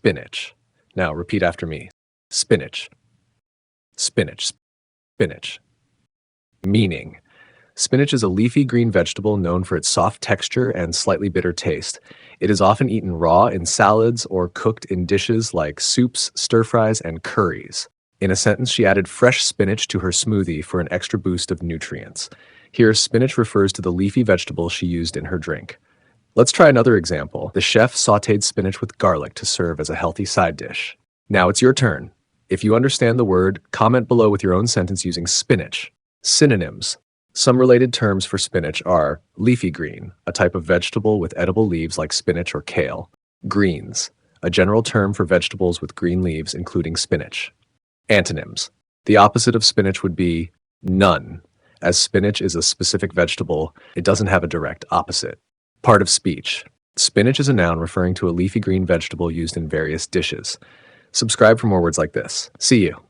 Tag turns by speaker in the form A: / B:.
A: spinach. Now repeat after me. Spinach, spinach, spinach. Meaning: spinach is a leafy green vegetable known for its soft texture and slightly bitter taste. It is often eaten raw in salads or cooked in dishes like soups, stir-fries, and curries. In a sentence, she added fresh spinach to her smoothie for an extra boost of nutrients. Here, spinach refers to the leafy vegetable she used in her drink. Let's try another example. The chef sautéed spinach with garlic to serve as a healthy side dish. Now it's your turn. If you understand the word, comment below with your own sentence using spinach. Synonyms. Some related terms for spinach are leafy green, a type of vegetable with edible leaves like spinach or kale. Greens, a general term for vegetables with green leaves including spinach. Antonyms. The opposite of spinach would be none. As spinach is a specific vegetable, it doesn't have a direct opposite. Part of speech. Spinach is a noun referring to a leafy green vegetable used in various dishes. Subscribe for more words like this. See you.